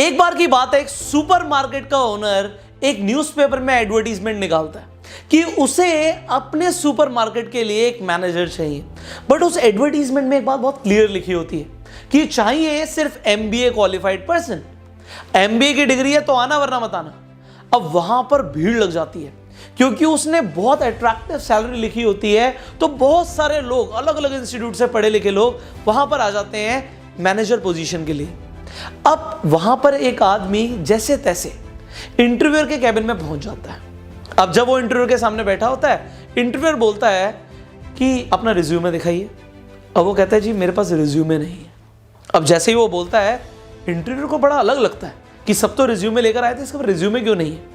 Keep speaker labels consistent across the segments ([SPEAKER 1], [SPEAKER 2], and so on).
[SPEAKER 1] एक बार की बात है, एक सुपरमार्केट का ओनर एक न्यूज़पेपर में एडवर्टीजमेंट निकालता है कि उसे अपने सुपरमार्केट के लिए एक मैनेजर चाहिए। बट उस एडवर्टीजमेंट में एक बात बहुत क्लियर लिखी होती है कि चाहिए सिर्फ एमबीए क्वालिफाइड पर्सन। एमबीए की डिग्री है तो आना वरना मत आना। अब वहां पर भीड़ लग जाती है क्योंकि उसने बहुत अट्रैक्टिव सैलरी लिखी होती है, तो बहुत सारे लोग, अलग अलग इंस्टीट्यूट से पढ़े लिखे लोग वहां पर आ जाते हैं मैनेजर पोजीशन के लिए। अब वहां पर एक आदमी जैसे तैसे इंटरव्यूअर के कैबिन में पहुंच जाता है। अब जब वो इंटरव्यूअर के सामने बैठा होता है, इंटरव्यूअर बोलता है कि अपना रिज्यूमे दिखाइए। अब वो कहता है जी मेरे पास रिज्यूमे नहीं है। अब जैसे ही वो बोलता है, इंटरव्यूअर को बड़ा अलग लगता है कि सब तो रिज्यूमे लेकर आए थे, इसका रिज्यूमे क्यों नहीं है।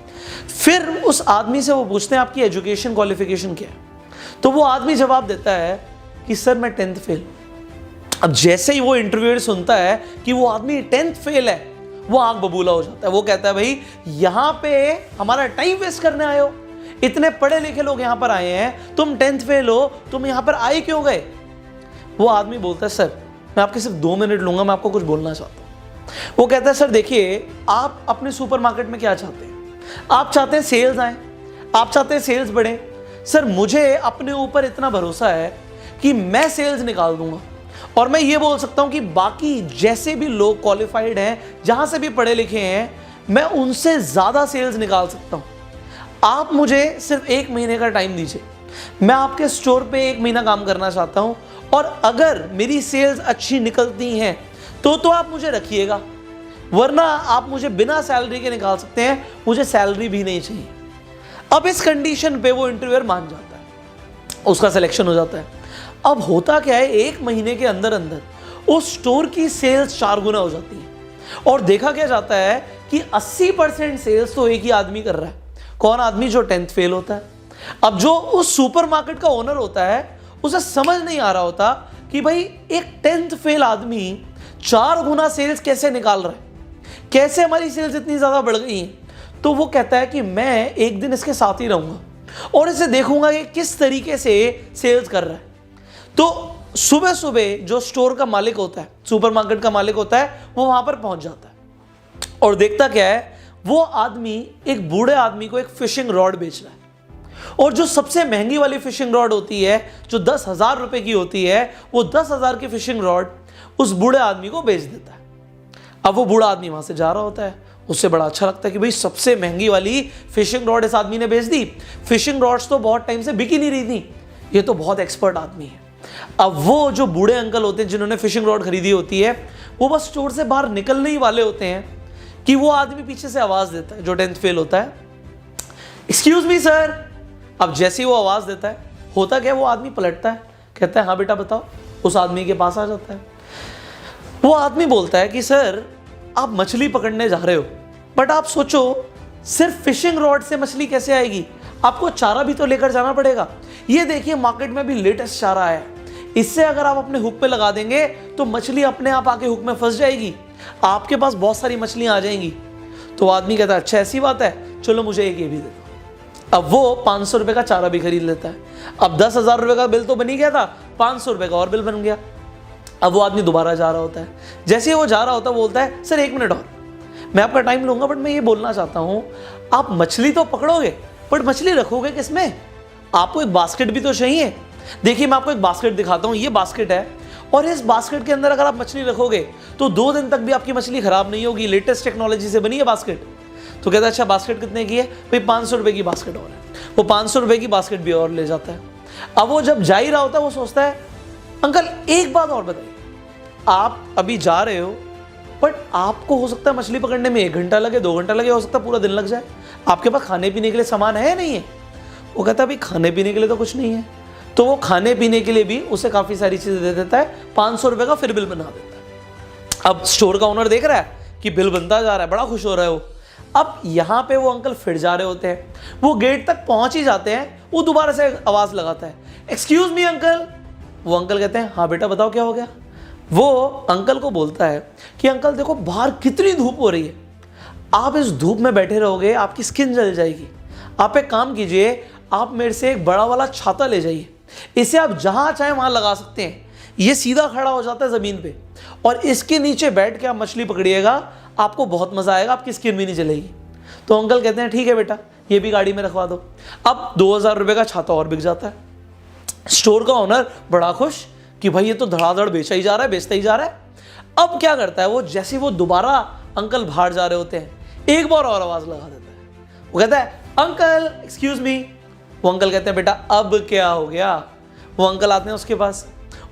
[SPEAKER 1] फिर उस आदमी से वो पूछते हैं आपकी एजुकेशन क्वालिफिकेशन क्या है। तो वो आदमी जवाब देता है कि सर मैं 10th फेल। अब जैसे ही वो इंटरव्यूअर सुनता है कि वो आदमी 10th फेल है, वो आंख बबूला हो जाता है। वो कहता है भाई यहां पे हमारा टाइम वेस्ट करने आए हो, इतने पढ़े लिखे लोग यहां पर आए हैं, तुम 10th फेल हो, तुम यहां पर आए क्यों गए। वो आदमी बोलता है सर मैं आपके सिर्फ 2 मिनट लूंगा, मैं आपको कुछ बोलना चाहता हूं। वो कहता है सर देखिए आप अपने सुपरमार्केट में क्या चाहते हैं, आप चाहते हैं सेल्स आए, आप चाहते हैं सेल्स बढ़े। सर मुझे अपने ऊपर इतना भरोसा है कि मैं सेल्स निकाल दूंगा और मैं ये बोल सकता हूं कि बाकी जैसे भी लोग क्वालिफाइड हैं, जहां से भी पढ़े लिखे हैं, मैं उनसे ज्यादा सेल्स निकाल सकता हूं। आप मुझे सिर्फ 1 महीने का टाइम दीजिए, मैं आपके स्टोर पे 1 महीना काम करना चाहता हूं और अगर मेरी सेल्स अच्छी निकलती हैं तो आप मुझे रखिएगा, वरना आप मुझे बिना सैलरी के निकाल सकते हैं, मुझे सैलरी भी नहीं चाहिए। अब इस कंडीशन पे वो इंटरव्यूअर मान जाता है, उसका सिलेक्शन हो जाता है। अब होता क्या है, 1 महीने के अंदर अंदर उस स्टोर की सेल्स 4 गुना हो जाती है और देखा क्या जाता है कि 80% सेल्स तो एक ही आदमी कर रहा है। कौन आदमी? जो 10th फेल होता है। अब जो उस सुपरमार्केट का ओनर होता है उसे समझ नहीं आ रहा होता कि भाई एक 10th फेल आदमी 4 गुना सेल्स कैसे निकाल रहा है, कैसे हमारी सेल्स इतनी ज्यादा बढ़ गई हैं। तो वो कहता है कि मैं एक दिन इसके साथ ही रहूंगा और इसे देखूंगा कि किस तरीके से सेल्स कर रहा है। तो सुबह सुबह जो स्टोर का मालिक होता है, सुपरमार्केट का मालिक होता है, वो वहां पर पहुंच जाता है और देखता क्या है, वो आदमी एक बूढ़े आदमी को एक फिशिंग रॉड बेच रहा है और जो सबसे महंगी वाली फिशिंग रॉड होती है, जो 10,000 रुपए की होती है, वो 10,000 की फिशिंग रॉड उस बूढ़े आदमी को बेच देता है। अब वो बूढ़ा आदमी वहां से जा रहा होता है, उससे बड़ा अच्छा लगता है कि भाई सबसे महंगी वाली फिशिंग रॉड इस आदमी ने बेच दी। फिशिंग रॉड्स तो बहुत टाइम से बिक ही नहीं रही थी, ये तो बहुत एक्सपर्ट आदमी है। अब वो जो बूढ़े अंकल होते हैं जिन्होंने फिशिंग रॉड खरीदी होती है, वो बस स्टोर से बाहर निकलने ही वाले होते हैं कि वो आदमी पीछे से आवाज देता है, जो 10th फेल होता है, एक्सक्यूज मी सर। अब जैसे ही वो आवाज देता है, होता क्या है, वो आदमी पलटता है, कहता है हाँ बेटा बताओ। उस आदमी के पास आ जाता है। वो आदमी बोलता है कि सर आप मछली पकड़ने जा रहे हो, बट आप सोचो सिर्फ फिशिंग रॉड से मछली कैसे आएगी, आपको चारा भी तो लेकर जाना पड़ेगा। ये देखिए मार्केट में भी लेटेस्ट चारा है, इससे अगर आप अपने हुक पे लगा देंगे तो मछली अपने आप आके हुक में फंस जाएगी, आपके पास बहुत सारी मछलियां आ जाएंगी। तो आदमी कहता है अच्छा ऐसी बात है, चलो मुझे एक ये भी दे दो। अब वो 500 रुपए का चारा भी खरीद लेता है। अब 10,000 रुपए का बिल तो बन ही गया था, 500 रुपए का और बिल बन गया। अब वो आदमी दोबारा जा रहा होता है, जैसे ही वो जा रहा होता है बोलता है सर 1 मिनट और, मैं आपका टाइम लूंगा, बट मैं ये बोलना चाहता हूं आप मछली तो पकड़ोगे बट मछली रखोगे किसमें, आपको एक बास्केट भी तो चाहिए। देखिए मैं आपको एक बास्केट दिखाता हूं, ये बास्केट है और इस बास्केट के अंदर अगर आप मछली रखोगे तो 2 दिन तक भी आपकी मछली खराब नहीं होगी, लेटेस्ट टेक्नोलॉजी से बनी है बास्केट। तो कहता है अच्छा बास्केट कितने की है, भाई 500 रुपए की बास्केट और है। वो 500 रुपए की बास्केट भी और ले जाता है। अब वो जब जा ही रहा होता है, वो सोचता है अंकल एक बात और बताइए, आप अभी जा रहे हो बट आपको हो सकता है मछली पकड़ने में 1 घंटा लगे, 2 घंटा लगे, हो सकता है पूरा दिन लग जाए, आपके पास खाने पीने के लिए सामान है या नहीं है। वो कहता है भाई खाने पीने के लिए तो कुछ नहीं है। तो वो खाने पीने के लिए भी उसे काफी सारी चीजें दे देता है, 500 रुपए का फिर बिल बना देता है। अब स्टोर का ओनर देख रहा है कि बिल बनता जा रहा है, बड़ा खुश हो रहा है वो। अब यहां पे वो अंकल फिर जा रहे होते हैं, वो गेट तक पहुंच ही जाते हैं, वो दोबारा से आवाज लगाता है एक्सक्यूज मी अंकल। वो अंकल कहते हैं हाँ बेटा बताओ क्या हो गया। वो अंकल को बोलता है कि अंकल देखो बाहर कितनी धूप हो रही है, आप इस धूप में बैठे रहोगे आपकी स्किन जल जाएगी, आप एक काम कीजिए, आप मेरे से एक बड़ा वाला छाता ले जाइए, इसे आप जहां चाहे वहां लगा सकते हैं, ये सीधा खड़ा हो जाता है जमीन पे और इसके नीचे बैठ के आप मछली पकड़िएगा, आपको बहुत मजा आएगा, आपकी स्किन भी नहीं जलेगी। तो अंकल कहते हैं ठीक है बेटा, ये भी गाड़ी में रखवा दो। अब 2000 रुपये का छाता और बिक जाता है। स्टोर का ओनर बड़ा खुश कि भाई ये तो धड़ाधड़ बेचा ही जा रहा है, बेचता ही जा रहा है। अब क्या करता है वो, जैसे वो दोबारा अंकल बाहर जा रहे होते हैं, एक बार और आवाज लगा देता है। वो कहता है अंकल एक्सक्यूज मी। वो अंकल कहते हैं बेटा अब क्या हो गया। वो अंकल आते हैं उसके पास,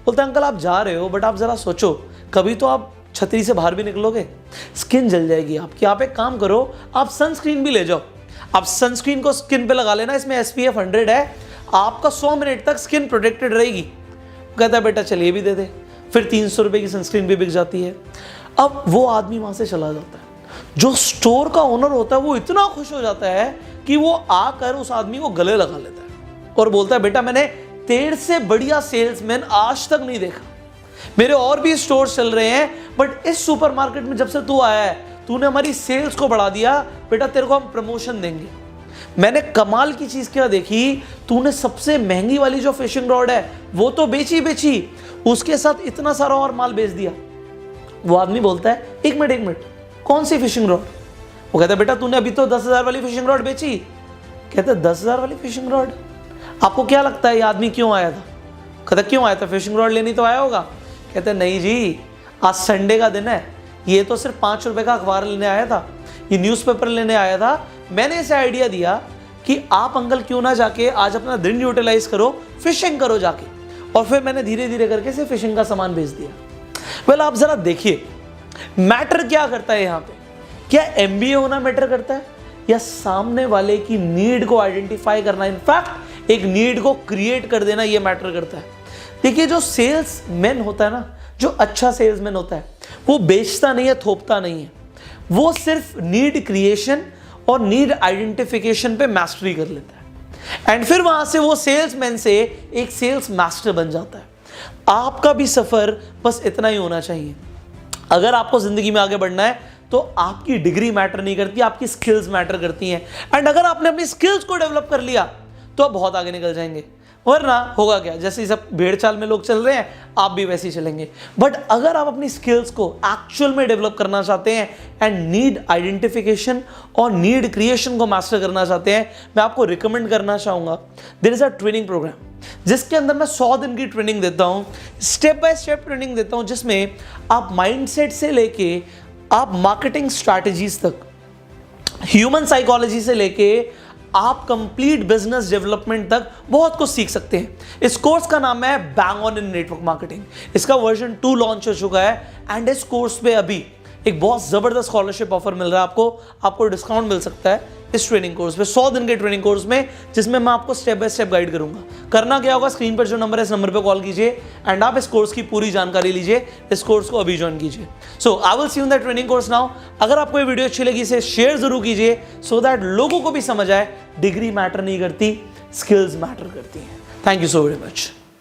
[SPEAKER 1] बोलते हैं अंकल आप जा रहे हो बट आप जरा सोचो, कभी तो आप छतरी से बाहर भी निकलोगे, स्किन जल जाएगी आपकी। आप एक काम करो, आप सनस्क्रीन भी ले जाओ, आप सनस्क्रीन को स्किन पे लगा लेना, इसमें SPF 100 है, आपका 100 मिनट तक स्किन प्रोटेक्टेड रहेगी। कहता है बेटा चलिए भी दे दे। फिर 300 रुपये की सनस्क्रीन भी बिक जाती है। अब वो आदमी वहां से चला जाता है। जो स्टोर का ओनर होता है वो इतना खुश हो जाता है कि वो आकर उस आदमी को गले लगा लेता है और बोलता है बेटा मैंने तेरे से बढ़िया सेल्समैन आज तक नहीं देखा। मेरे और भी स्टोर चल रहे हैं बट इस सुपरमार्केट में जब से तू आया है, तूने हमारी सेल्स को बढ़ा दिया। बेटा तेरे को हम प्रमोशन देंगे। मैंने कमाल की चीज क्या देखी, तूने सबसे महंगी वाली जो फिशिंग रॉड है वो तो बेची, उसके साथ इतना सारा और माल बेच दिया। वो आदमी बोलता है एक मिनट, कौन सी फिशिंग रॉड? वो कहता है बेटा तूने अभी तो 10,000 वाली फिशिंग रॉड बेची। कहता है 10,000 वाली फिशिंग रॉड? आपको क्या लगता है ये आदमी क्यों आया था? कहता क्यों आया था, फिशिंग रॉड लेनी तो आया होगा। कहते नहीं जी, आज संडे का दिन है, ये तो सिर्फ 5 रुपए का अखबार लेने आया था, ये न्यूज़पेपर लेने आया था। मैंने इसे आइडिया दिया कि आप अंकल क्यों ना जाके आज अपना दिन यूटिलाइज करो, फिशिंग करो जाके। और फिर मैंने धीरे धीरे करके से फिशिंग का सामान बेच दिया। वेल आप जरा देखिए मैटर क्या करता है यहाँ पे। क्या MBA होना मैटर करता है या सामने वाले की नीड को आइडेंटिफाई करना, इनफैक्ट एक नीड को क्रिएट कर देना, ये मैटर करता है। देखिए जो सेल्समैन होता है ना, जो अच्छा सेल्समैन होता है वो बेचता नहीं है, थोपता नहीं है, वो सिर्फ नीड क्रिएशन और नीड आइडेंटिफिकेशन पे मास्टरी कर लेता है एंड फिर वहां से वो सेल्समैन से एक सेल्स मास्टर बन जाता है। आपका भी सफर बस इतना ही होना चाहिए। अगर आपको जिंदगी में आगे बढ़ना है तो आपकी डिग्री मैटर नहीं करती, आपकी स्किल्स मैटर करती हैं। एंड अगर आपने अपनी स्किल्स को डेवलप कर लिया तो आप बहुत आगे निकल जाएंगे। वरना होगा क्या, जैसे सब भेड़ चाल में लोग चल रहे हैं आप भी वैसे ही चलेंगे। बट अगर आप अपनी स्किल्स को एक्चुअल में डेवलप करना चाहते हैं एंड नीड आइडेंटिफिकेशन और नीड क्रिएशन को मास्टर करना चाहते हैं, मैं आपको रिकमेंड करना चाहूंगा there is a training programme जिसके अंदर मैं 100 दिन की ट्रेनिंग देता हूं, स्टेप बाय स्टेप ट्रेनिंग देता हूं, जिसमें आप माइंडसेट से लेके आप मार्केटिंग स्ट्रैटेजीज तक, ह्यूमन साइकोलॉजी से लेके आप कंप्लीट बिजनेस डेवलपमेंट तक बहुत कुछ सीख सकते हैं। इस कोर्स का नाम है bang on in network marketing. इसका वर्जन 2 लॉन्च हो चुका है एंड इस कोर्स पे अभी एक बहुत जबरदस्त स्कॉलरशिप ऑफर मिल रहा है। आपको डिस्काउंट मिल सकता है इस ट्रेनिंग कोर्स पे, 100 दिन के ट्रेनिंग कोर्स में, जिसमें मैं आपको स्टेप बाय स्टेप गाइड करूंगा। करना क्या होगा, स्क्रीन पर जो नंबर है इस नंबर पे कॉल कीजिए एंड आप इस कोर्स की पूरी जानकारी लीजिए। इस कोर्स को अभी ज्वाइन कीजिए। So I will see you in the training course now. अगर आपको ये वीडियो अच्छी लगी इसे शेयर जरूर कीजिए सो दैट लोगों को भी समझ आए डिग्री मैटर नहीं करती, स्किल्स मैटर करती हैं। Thank you so very much.